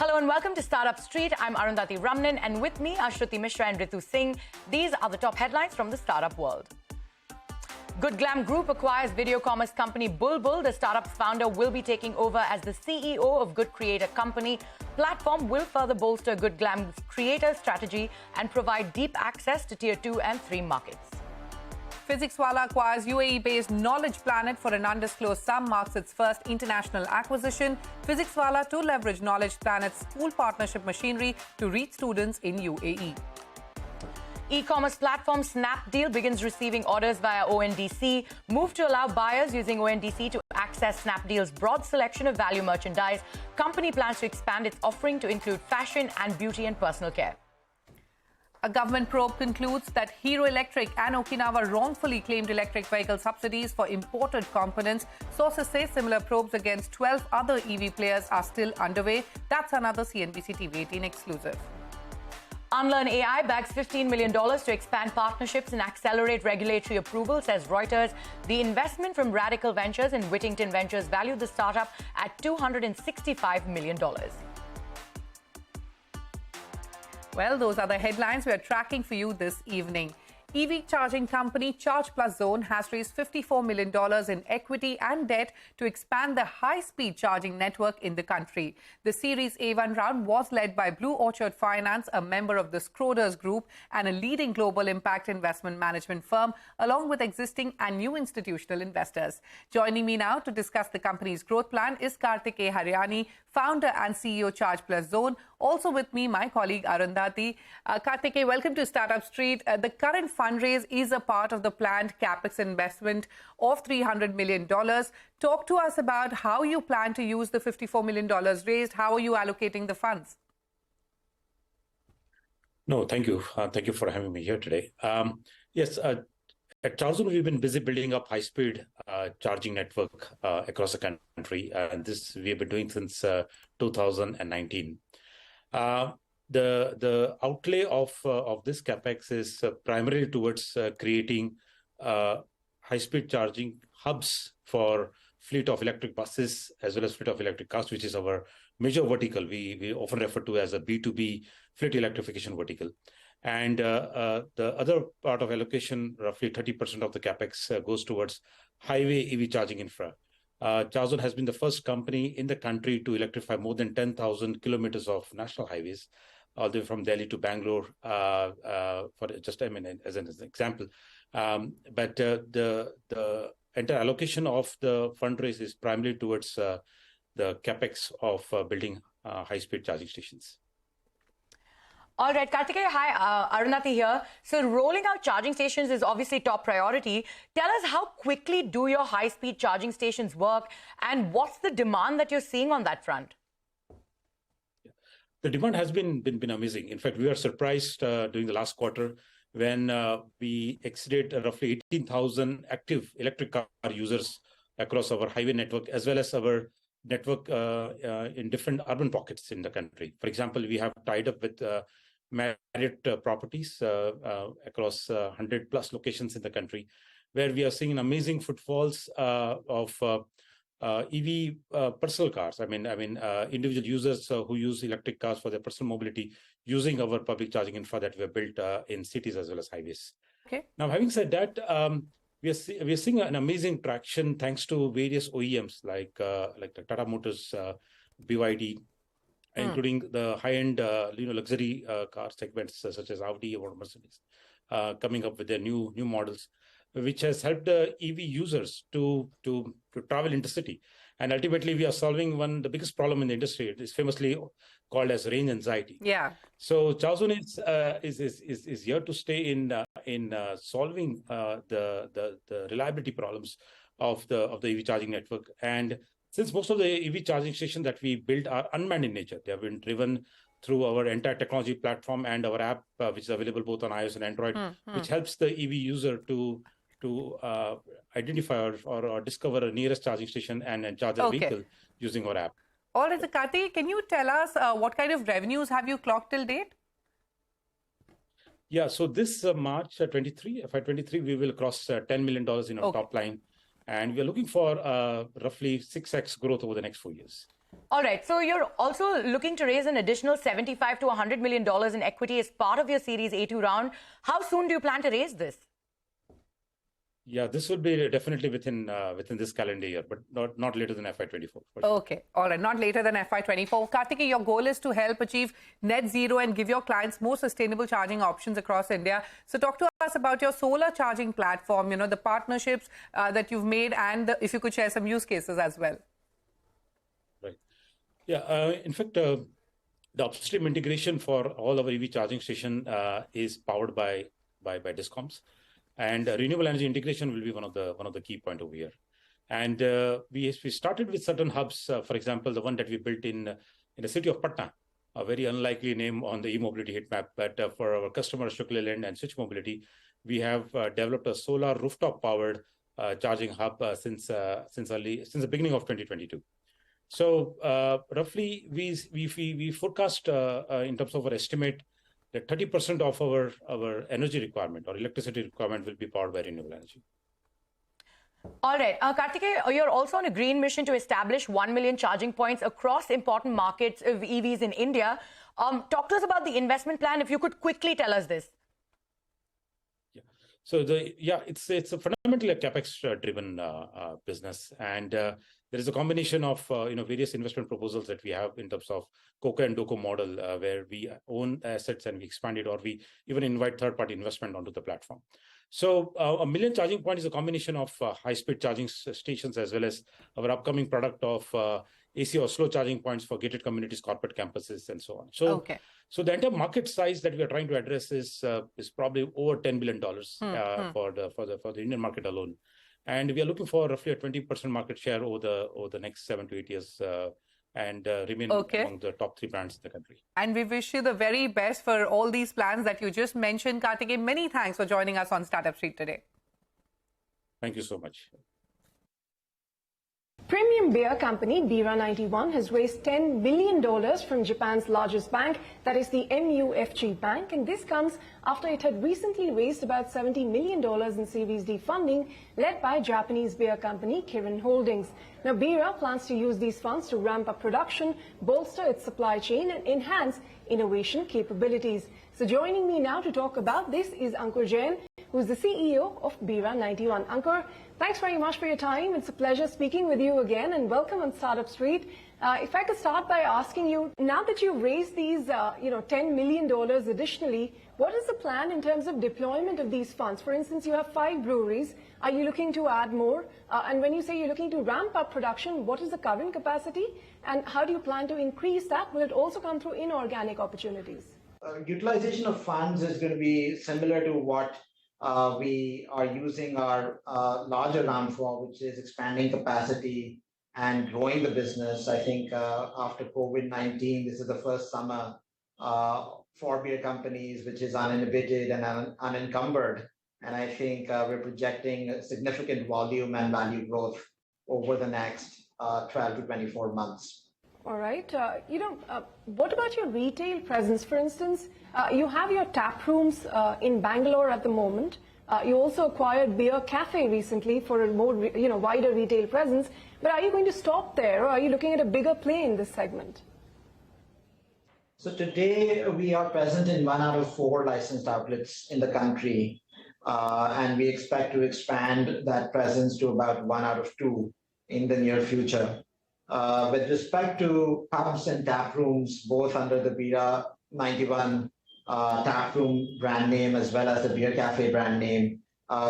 Hello and welcome to Startup Street. I'm Arundhati Ramnan, and with me are Shruti Mishra and Ritu Singh. These are the top headlines from the startup world. Good Glam Group acquires video commerce company Bulbul. The startup's founder will be taking over as the CEO of Good Creator Company. Platform will further bolster Good Glam's creator strategy and provide deep access to Tier 2 and 3 markets. PhysicsWallah acquires UAE-based Knowledge Planet for an undisclosed sum, marks its first international acquisition. PhysicsWallah to leverage Knowledge Planet's school partnership machinery to reach students in UAE. E-commerce platform Snapdeal begins receiving orders via ONDC. Move to allow buyers using ONDC to access Snapdeal's broad selection of value merchandise. Company plans to expand its offering to include fashion and beauty and personal care. A government probe concludes that Hero Electric and Okinawa wrongfully claimed electric vehicle subsidies for imported components. Sources say similar probes against 12 other EV players are still underway. That's another CNBC-TV18 exclusive. Unlearn AI bags $15 million to expand partnerships and accelerate regulatory approval, says Reuters. The investment from Radical Ventures and Whittington Ventures valued the startup at $265 million. Well, those are the headlines we are tracking for you this evening. EV charging company Chargeplus Zone has raised $54 million in equity and debt to expand the high-speed charging network in the country. The Series A1 round was led by Blue Orchard Finance, a member of the Schroders Group and a leading global impact investment management firm, along with existing and new institutional investors. Joining me now to discuss the company's growth plan is Karthikeya Haryani, founder and CEO Chargeplus Zone. Also with me, my colleague Arundhati. Karthikeya, welcome to Startup Street. The current fundraise is a part of the planned capex investment of $300 million. Talk to us about how you plan to use the $54 million raised. How are you allocating the funds? No, thank you. Thank you for having me here today. Yes, at Chargeplus, we've been busy building up high-speed charging network across the country. And this we have been doing since 2019. The outlay of this capex is primarily towards creating high-speed charging hubs for fleet of electric buses as well as fleet of electric cars, which is our major vertical. We often refer to as a B2B fleet electrification vertical. And the other part of allocation, roughly 30% of the capex, goes towards highway EV charging infra. Chargeplus has been the first company in the country to electrify more than 10,000 kilometers of national highways, all the way from Delhi to Bangalore, for just as an example. But the entire allocation of the fundraise is primarily towards the capex of building high-speed charging stations. All right, Karthikeya, hi, Arundhati here. So rolling out charging stations is obviously top priority. Tell us, how quickly do your high-speed charging stations work, and what's the demand that you're seeing on that front? The demand has been amazing. In fact, we were surprised during the last quarter when we exceeded roughly 18,000 active electric car users across our highway network, as well as our network in different urban pockets in the country. For example, we have tied up with Marriott properties across 100 plus locations in the country, where we are seeing amazing footfalls of EV personal cars. I mean, individual users who use electric cars for their personal mobility using our public charging infra that we have built in cities as well as highways. Okay. Now, having said that, we are seeing an amazing traction thanks to various OEMs like the Tata Motors, BYD, including the high-end luxury car segments such as Audi or Mercedes, coming up with their new models, which has helped the EV users to travel intercity. And ultimately, we are solving the biggest problem in the industry. It is famously called as range anxiety. Yeah. So Chargeplus is here to stay in solving the reliability problems of the EV charging network. And since most of the EV charging stations that we built are unmanned in nature, they have been driven through our entire technology platform and our app, which is available both on iOS and Android, which helps the EV user to identify or discover a nearest charging station and charge their vehicle using our app. All right, Karthikeya, can you tell us what kind of revenues have you clocked till date? Yeah, so this March 23, FY23, we will cross $10 million in our top line. And we are looking for roughly 6x growth over the next 4 years. All right. So you're also looking to raise an additional $75 to $100 million in equity as part of your Series A2 round. How soon do you plan to raise this? Yeah, this would be definitely within this calendar year, but not later than FY24. Sure. Okay. All right. Not later than FY24. Karthikeya, your goal is to help achieve net zero and give your clients more sustainable charging options across India. So talk to us about your solar charging platform, the partnerships that you've made, and if you could share some use cases as well. Right. Yeah. In fact, the upstream integration for all our EV charging station is powered by discoms. And renewable energy integration will be one of the key points over here. And we started with certain hubs. For example, the one that we built in the city of Patna, a very unlikely name on the e-mobility heat map. But for our customers, Shukla Leyland and Switch Mobility, we have developed a solar rooftop-powered charging hub since the beginning of 2022. So roughly, we forecast in terms of our estimate that 30% of our energy requirement or electricity requirement will be powered by renewable energy. All right. Karthikeya, you're also on a green mission to establish 1 million charging points across important markets of EVs in India. Talk to us about the investment plan, if you could quickly tell us this. Yeah. So it's a fundamentally a capex-driven business, and there is a combination of various investment proposals that we have in terms of COCO and DOCO model, where we own assets and we expand it, or we even invite third-party investment onto the platform. So a million charging point is a combination of high-speed charging stations as well as our upcoming product of AC or slow charging points for gated communities, corporate campuses, and so on. So the entire market size that we are trying to address is probably over $10 billion for the Indian market alone. And we are looking for roughly a 20% market share over the next 7 to 8 years and remain among the top 3 brands in the country. And we wish you the very best for all these plans that you just mentioned. Karthikeya, many thanks for joining us on Startup Street today. Thank you so much. Premium beer company Bira 91 has raised $10 billion from Japan's largest bank, that is the MUFG Bank, and this comes after it had recently raised about $70 million in Series D funding led by Japanese beer company Kirin Holdings. Now, Bira plans to use these funds to ramp up production, bolster its supply chain and enhance innovation capabilities. So joining me now to talk about this is Ankur Jain, who is the CEO of Bira 91. Ankur, thanks very much for your time. It's a pleasure speaking with you again, and welcome on Startup Street. If I could start by asking you, now that you've raised these, $10 million additionally, what is the plan in terms of deployment of these funds? For instance, you have 5 breweries. Are you looking to add more? And when you say you're looking to ramp up production, what is the current capacity? And how do you plan to increase that? Will it also come through inorganic opportunities? Utilization of funds is going to be similar to what we are using our larger round for, which is expanding capacity and growing the business. I think after COVID-19, this is the first summer for beer companies which is uninhibited and unencumbered. And I think we're projecting a significant volume and value growth over the next 12 to 24 months. All right. What about your retail presence? For instance, you have your tap rooms in Bangalore at the moment. You also acquired Beer Cafe recently for a more, wider retail presence. But are you going to stop there, or are you looking at a bigger play in this segment? So today we are present in 1 out of 4 licensed outlets in the country, and we expect to expand that presence to about 1 out of 2 in the near future. With respect to pubs and tap rooms, both under the Bira 91 tap room brand name as well as the Beer Cafe brand name,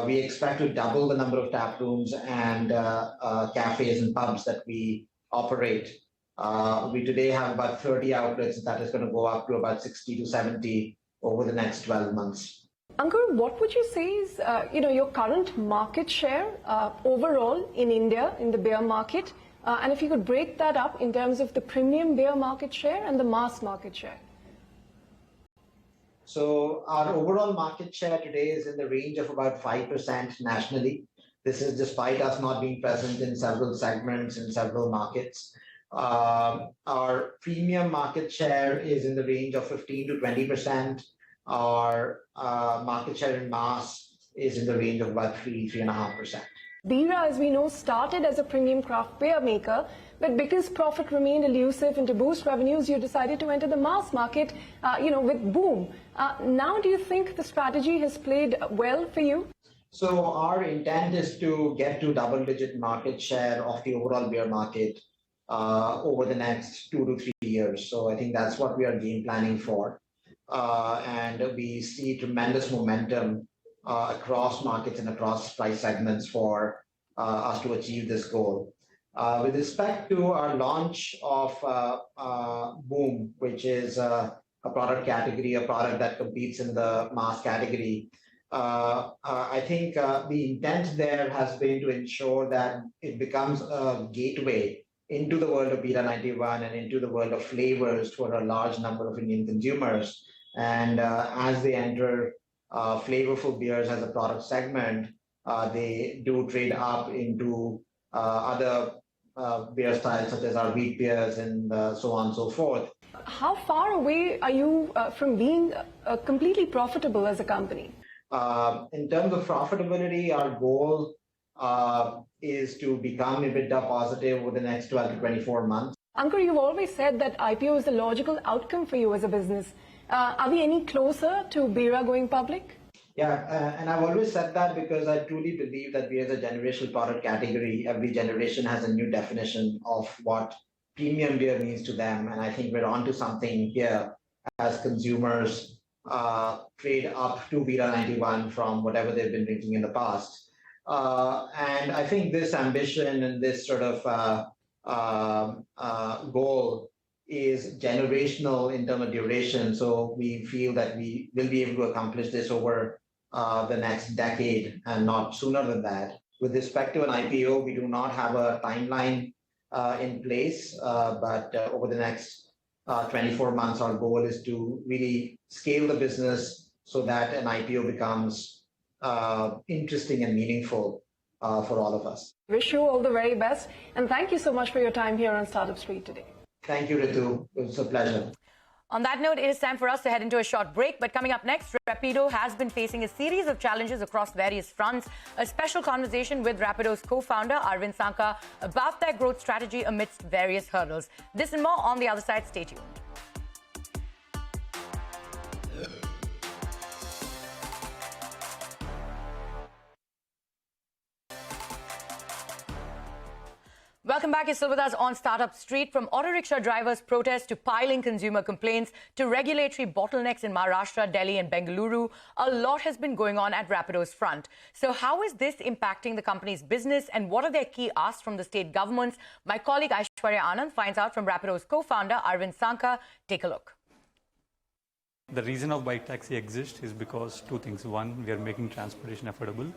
we expect to double the number of tap rooms and cafes and pubs that we operate. We today have about 30 outlets. That is going to go up to about 60 to 70 over the next 12 months. Ankur, what would you say is, your current market share overall in India in the beer market? And if you could break that up in terms of the premium beer market share and the mass market share. So our overall market share today is in the range of about 5% nationally. This is despite us not being present in several segments in several markets. Our premium market share is in the range of 15 to 20%. Our market share in mass is in the range of about 3.5%. Bira, as we know, started as a premium craft beer maker, but because profit remained elusive and to boost revenues, you decided to enter the mass market, with Boom. Now, do you think the strategy has played well for you? So our intent is to get to double-digit market share of the overall beer market over the next 2 to 3 years. So I think that's what we are game planning for. And we see tremendous momentum across markets and across price segments for us to achieve this goal. With respect to our launch of Boom, which is a product category, a product that competes in the mass category, I think the intent there has been to ensure that it becomes a gateway into the world of Bira 91 and into the world of flavors for a large number of Indian consumers. And as they enter flavorful beers as a product segment, they do trade up into other beer styles such as our wheat beers and so on and so forth. How far away are you from being completely profitable as a company? In terms of profitability, our goal is to become EBITDA positive over the next 12 to 24 months. Ankur, you've always said that IPO is the logical outcome for you as a business. Are we any closer to Bira going public? Yeah, and I've always said that because I truly believe that beer is a generational product category. Every generation has a new definition of what premium beer means to them. And I think we're onto something here as consumers trade up to Bira 91 from whatever they've been drinking in the past. And I think this ambition and this sort of goal is generational in terms of duration. So we feel that we will be able to accomplish this over the next decade and not sooner than that. With respect to an IPO, we do not have a timeline in place, but over the next 24 months, our goal is to really scale the business so that an IPO becomes interesting and meaningful for all of us. Wish you all the very best, and thank you so much for your time here on Startup Street today. Thank you, Ritu. It was a pleasure. On that note, it is time for us to head into a short break. But coming up next, Rapido has been facing a series of challenges across various fronts. A special conversation with Rapidos co-founder Arvind Sankar about their growth strategy amidst various hurdles. This and more on the other side. Stay tuned. Welcome back. You're still with us on Startup Street. From auto rickshaw drivers' protests to piling consumer complaints to regulatory bottlenecks in Maharashtra, Delhi and Bengaluru, a lot has been going on at Rapidos' front. So how is this impacting the company's business and what are their key asks from the state governments? My colleague Aishwarya Anand finds out from Rapidos' co-founder Arvind Sankar. Take a look. The reason of bike taxi exists is because two things. One, we are making transportation affordable,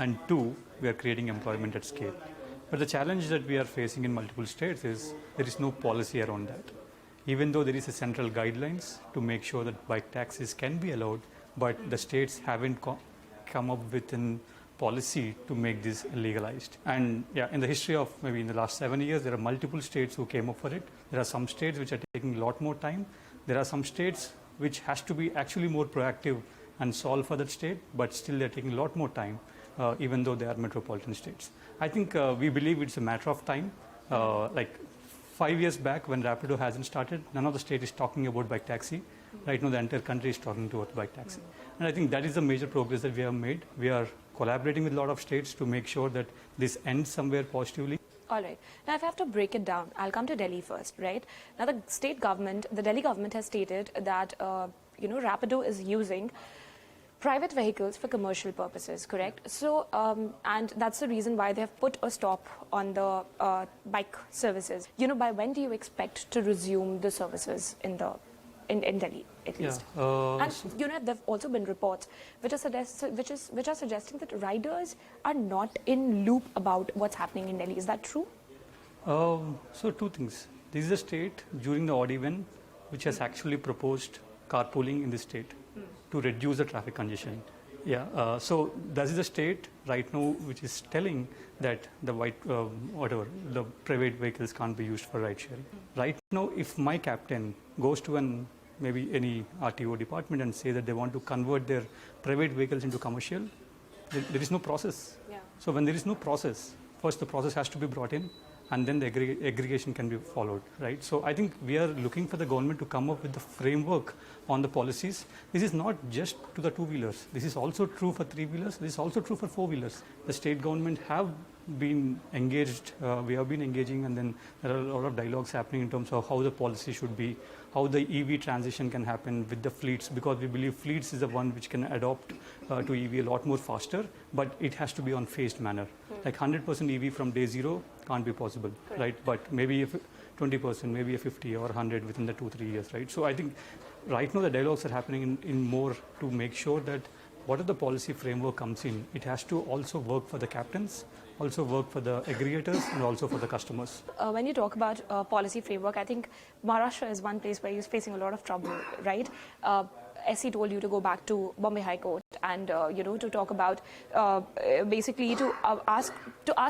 and two, we are creating employment at scale. But the challenge that we are facing in multiple states is there is no policy around that. Even though there is a central guidelines to make sure that bike taxis can be allowed, but the states haven't come up with a policy to make this legalized. And yeah, in the history of maybe in the last 7 years, there are multiple states who came up for it. There are some states which are taking a lot more time. There are some states which has to be actually more proactive and solve for that state, but still they're taking a lot more time, even though they are metropolitan states. I think we believe it's a matter of time. Like 5 years back when Rapido hasn't started, none of the state is talking about bike taxi. Right now the entire country is talking about bike taxi. And I think that is the major progress that we have made. We are collaborating with a lot of states to make sure that this ends somewhere positively. All right. Now, if I have to break it down, I'll come to Delhi first, right? Now, the state government, the Delhi government has stated that, Rapido is using private vehicles for commercial purposes, correct? So, and that's the reason why they have put a stop on the bike services. By when do you expect to resume the services in Delhi, at least? And there've also been reports which are suggesting that riders are not in loop about what's happening in Delhi. Is that true? So two things. This is a state during the odd even which has actually proposed carpooling in the state to reduce the traffic congestion. Yeah. So that is the state right now which is telling that the the private vehicles can't be used for ride sharing. Right now, if my captain goes to maybe any RTO department and say that they want to convert their private vehicles into commercial, there is no process. Yeah. So when there is no process, first the process has to be brought in, and then the aggregation can be followed, right? So I think we are looking for the government to come up with the framework on the policies. This is not just to the two-wheelers. This is also true for three-wheelers. This is also true for four-wheelers. The state government have been engaged. We have been engaging, and then there are a lot of dialogues happening in terms of how the policy should be, how the EV transition can happen with the fleets, because we believe fleets is the one which can adopt to EV a lot more faster, but it has to be on phased manner. Like 100% EV from day zero can't be possible, right? But maybe if 20%, maybe a 50 or 100 within the 2-3 years, right? So I think right now the dialogues are happening in more to make sure that whatever the policy framework comes in, it has to also work for the captains, also work for the aggregators, and also for the customers. When you talk about policy framework, I think Maharashtra is one place where you're facing a lot of trouble, right? SC told you to go back to Bombay High Court and to talk about basically to ask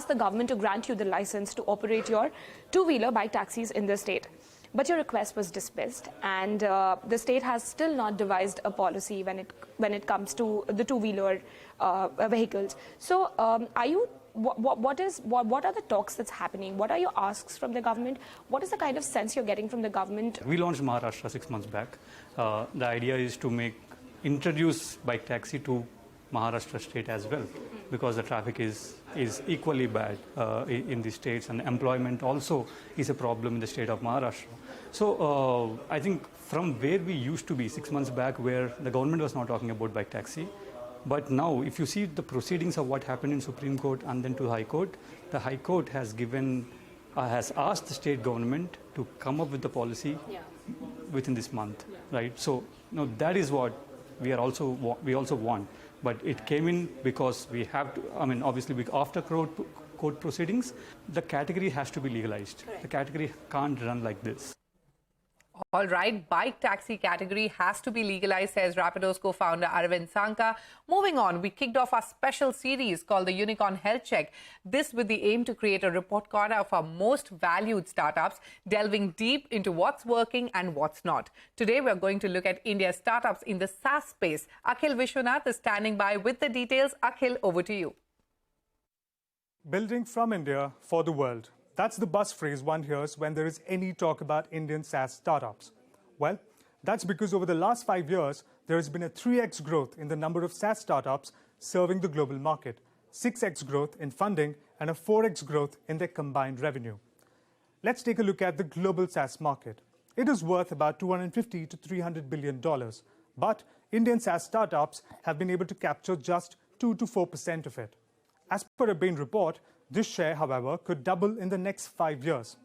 the government to grant you the license to operate your two-wheeler bike taxis in the state. But your request was dismissed, and the state has still not devised a policy when it comes to the two-wheeler vehicles. So, what are the talks that's happening? What are your asks from the government? What is the kind of sense you're getting from the government? We launched Maharashtra 6 months back. The idea is to introduce bike taxi to Maharashtra state as well, because the traffic is equally bad in the states, and employment also is a problem in the state of Maharashtra. So I think from where we used to be 6 months back, where the government was not talking about bike taxi, but now if you see the proceedings of what happened in Supreme Court and then to the High Court, the High Court has asked the state government to come up with the policy within this month, right? So that is what we also want. But it came in because we have to, obviously after court proceedings, the category has to be legalized. Right. The category can't run like this. All right, bike taxi category has to be legalized, says Rapidos co-founder Arvind Sanka. Moving on, we kicked off our special series called the Unicorn Health Check. This with the aim to create a report card of our most valued startups, delving deep into what's working and what's not. Today, we're going to look at India's startups in the SaaS space. Akhil Vishwanath is standing by with the details. Akhil, over to you. Building from India for the world. That's the buzz phrase one hears when there is any talk about Indian SaaS startups. Well, that's because over the last 5 years, there has been a 3x growth in the number of SaaS startups serving the global market, 6x growth in funding, and a 4x growth in their combined revenue. Let's take a look at the global SaaS market. It is worth about $250 to $300 billion, but Indian SaaS startups have been able to capture just 2 to 4% of it. As per a Bain report, this share, however, could double in the next 5 years.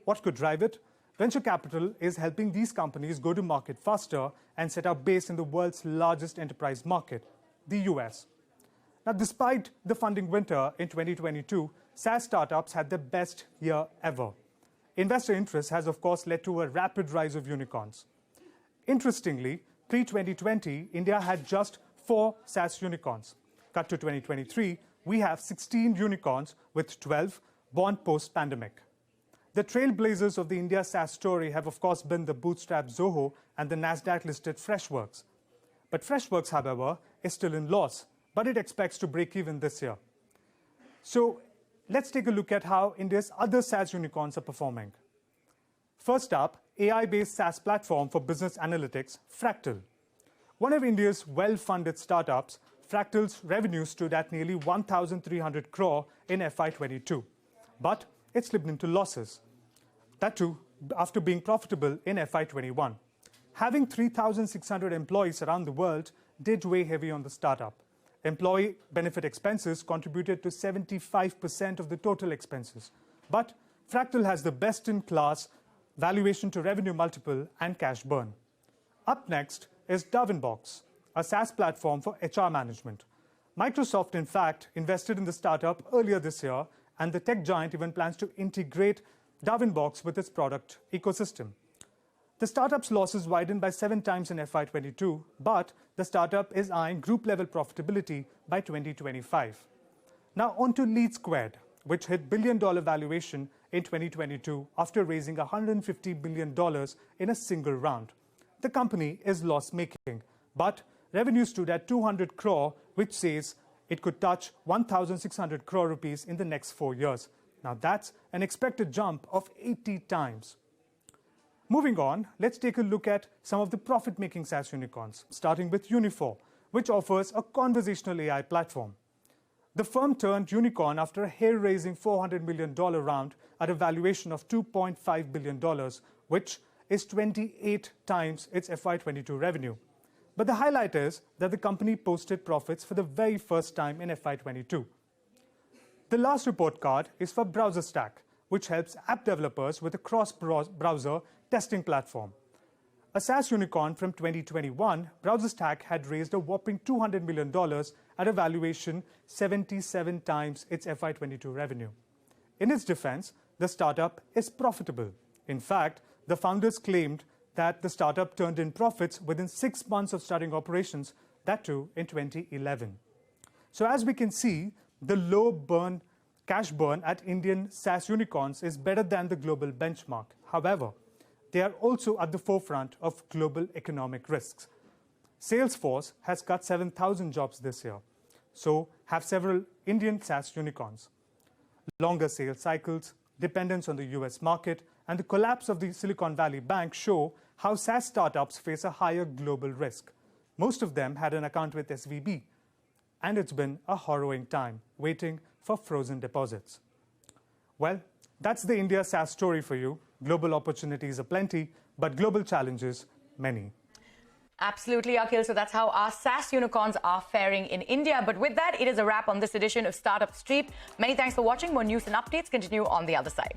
What could drive it? Venture capital is helping these companies go to market faster and set up base in the world's largest enterprise market, the US. Now, despite the funding winter in 2022, SaaS startups had their best year ever. Investor interest has, of course, led to a rapid rise of unicorns. Interestingly, pre-2020, India had just 4 SaaS unicorns. Cut to 2023, we have 16 unicorns with 12 born post-pandemic. The trailblazers of the India SaaS story have, of course, been the bootstrapped Zoho and the Nasdaq-listed Freshworks. But Freshworks, however, is still in loss, but it expects to break even this year. So let's take a look at how India's other SaaS unicorns are performing. First up, AI-based SaaS platform for business analytics, Fractal. One of India's well-funded startups, Fractal's revenue stood at nearly 1,300 crore in FY22, but it slipped into losses. That too, after being profitable in FY21. Having 3,600 employees around the world did weigh heavy on the startup. Employee benefit expenses contributed to 75% of the total expenses. But Fractal has the best-in-class valuation to revenue multiple and cash burn. Up next is Darwinbox, a SaaS platform for HR management. Microsoft, in fact, invested in the startup earlier this year, and the tech giant even plans to integrate Darwinbox with its product ecosystem. The startup's losses widened by 7 times in FY22, but the startup is eyeing group-level profitability by 2025. Now on to Lead Squared, which hit billion-dollar valuation in 2022 after raising $150 billion in a single round. The company is loss-making, but revenue stood at 200 crore, which says it could touch 1,600 crore rupees in the next 4 years. Now that's an expected jump of 80 times. Moving on, let's take a look at some of the profit-making SaaS unicorns, starting with Unifor, which offers a conversational AI platform. The firm turned unicorn after a hair-raising $400 million round at a valuation of $2.5 billion, which is 28 times its FY22 revenue. But the highlight is that the company posted profits for the very first time in FY22. The last report card is for BrowserStack, which helps app developers with a cross-browser testing platform. A SaaS unicorn from 2021, BrowserStack had raised a whopping $200 million at a valuation 77 times its FY22 revenue. In its defense, the startup is profitable. In fact, the founders claimed that the startup turned in profits within 6 months of starting operations, that too in 2011. So as we can see, the low cash burn at Indian SaaS unicorns is better than the global benchmark. However, they are also at the forefront of global economic risks. Salesforce has cut 7,000 jobs this year, so have several Indian SaaS unicorns. Longer sales cycles, dependence on the US market, and the collapse of the Silicon Valley Bank show how SaaS startups face a higher global risk. Most of them had an account with SVB, and it's been a harrowing time waiting for frozen deposits. Well, that's the India SaaS story for you. Global opportunities are plenty, but global challenges, many. Absolutely, Akhil. So that's how our SaaS unicorns are faring in India. But with that, it is a wrap on this edition of Startup Street. Many thanks for watching. More news and updates continue on the other side.